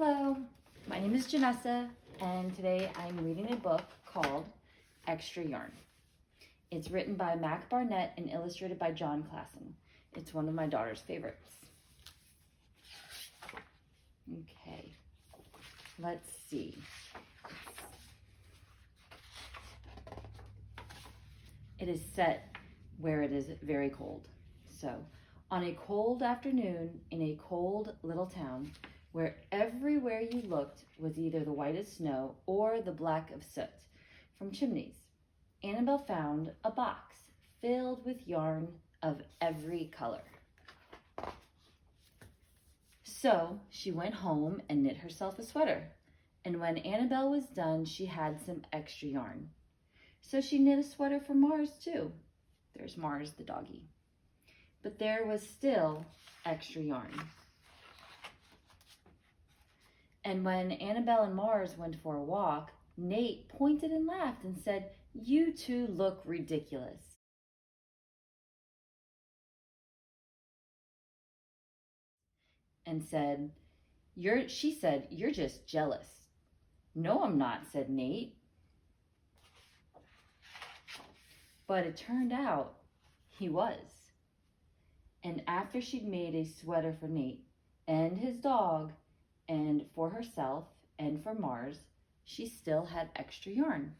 Hello, my name is Janessa, and today I'm reading a book called Extra Yarn. It's written by Mac Barnett and illustrated by Jon Klassen. It's one of my daughter's favorites. Okay, let's see. It is set where it is very cold. So, on a cold afternoon in a cold little town, where everywhere you looked was either the white of snow or the black of soot from chimneys, Annabelle found a box filled with yarn of every color. So she went home and knit herself a sweater. And when Annabelle was done, she had some extra yarn. So she knit a sweater for Mars too. There's Mars the doggy. But there was still extra yarn. And when Annabelle and Mars went for a walk, Nate pointed and laughed and said, "You two look ridiculous." And she said, "You're just jealous." "No, I'm not," said Nate. But it turned out he was. And after she'd made a sweater for Nate and his dog, and for herself and for Mars, she still had extra yarn.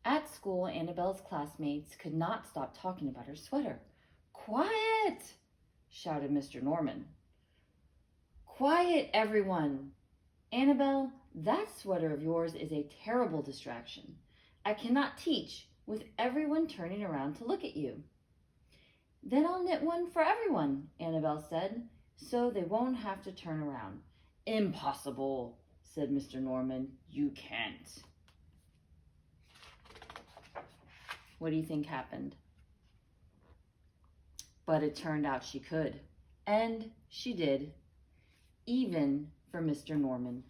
At school, Annabelle's classmates could not stop talking about her sweater. "Quiet!" shouted Mr. Norman. "Quiet, everyone! Annabelle, that sweater of yours is a terrible distraction. I cannot teach with everyone turning around to look at you." "Then I'll knit one for everyone," Annabelle said, "so they won't have to turn around." "Impossible," said Mr. Norman. "You can't." What do you think happened? But it turned out she could, and she did, even for Mr. Norman.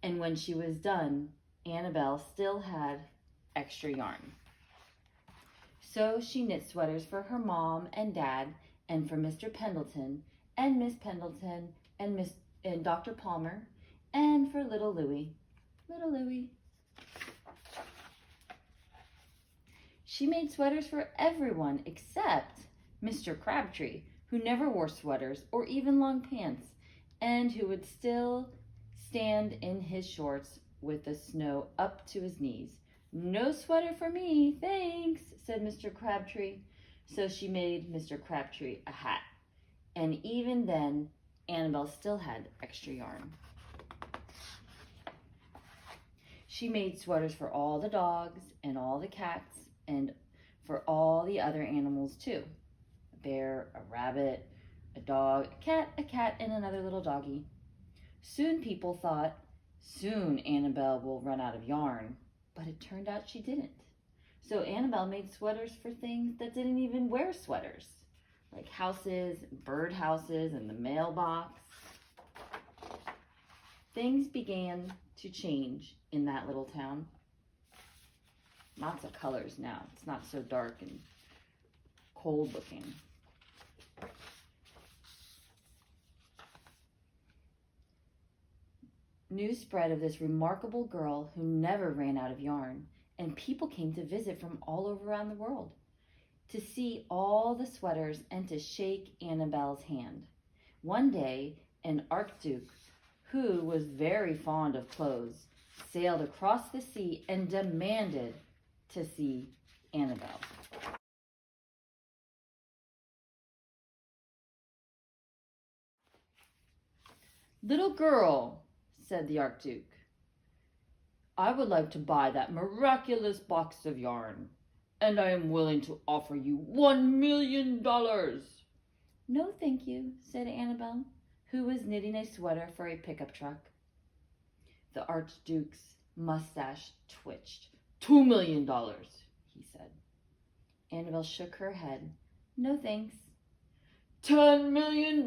And when she was done, Annabelle still had extra yarn. So she knit sweaters for her mom and dad, and for Mr. Pendleton, and Miss Pendleton, and Dr. Palmer, and for little Louie. Little Louie. She made sweaters for everyone except Mr. Crabtree, who never wore sweaters or even long pants, and who would still stand in his shorts with the snow up to his knees. "No sweater for me, thanks," said Mr. Crabtree. So she made Mr. Crabtree a hat. And even then, Annabelle still had extra yarn. She made sweaters for all the dogs and all the cats and for all the other animals too. A bear, a rabbit, a dog, a cat, and another little doggy. Soon people thought, soon Annabelle will run out of yarn. But it turned out she didn't. So Annabelle made sweaters for things that didn't even wear sweaters, like houses, bird houses, and the mailbox. Things began to change in that little town. Lots of colors now. It's not so dark and cold looking. News spread of this remarkable girl who never ran out of yarn, and people came to visit from all over around the world to see all the sweaters and to shake Annabelle's hand. One day, an archduke, who was very fond of clothes, sailed across the sea and demanded to see Annabelle. "Little girl," said the archduke, "I would like to buy that miraculous box of yarn, and I am willing to offer you $1 million. "No, thank you," said Annabelle, who was knitting a sweater for a pickup truck. The archduke's mustache twitched. $2 million, he said. Annabelle shook her head. "No, thanks." $10 million,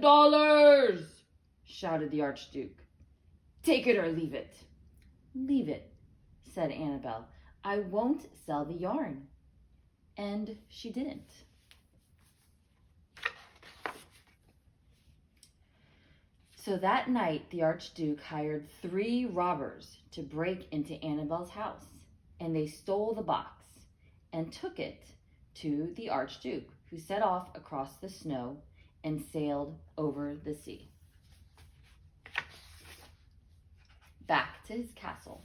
shouted the archduke. "Take it or leave it." "Leave it," said Annabelle. "I won't sell the yarn." And she didn't. So that night, the Archduke hired 3 robbers to break into Annabelle's house, and they stole the box and took it to the Archduke, who set off across the snow and sailed over the sea. Back to his castle.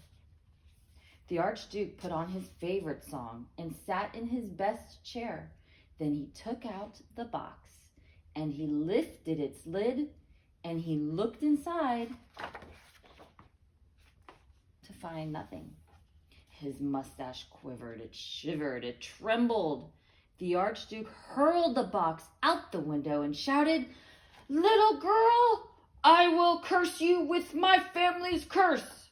The Archduke put on his favorite song and sat in his best chair. Then he took out the box and he lifted its lid and he looked inside to find nothing. His mustache quivered, it shivered, it trembled. The Archduke hurled the box out the window and shouted, "Little girl, I will curse you with my family's curse.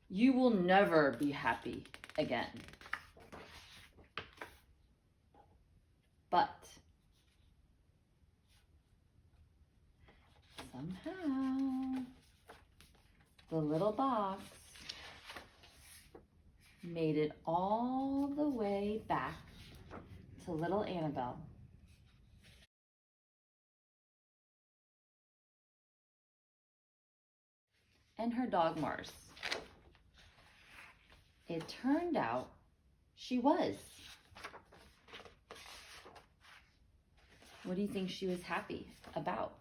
You will never be happy again." But somehow the little box made it all the way back to little Annabelle. And her dog Mars. It turned out she was. What do you think she was happy about?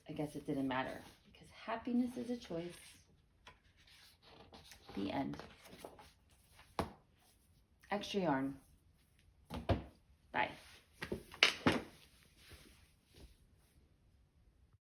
I guess it didn't matter because happiness is a choice. The end. Extra yarn. Bye.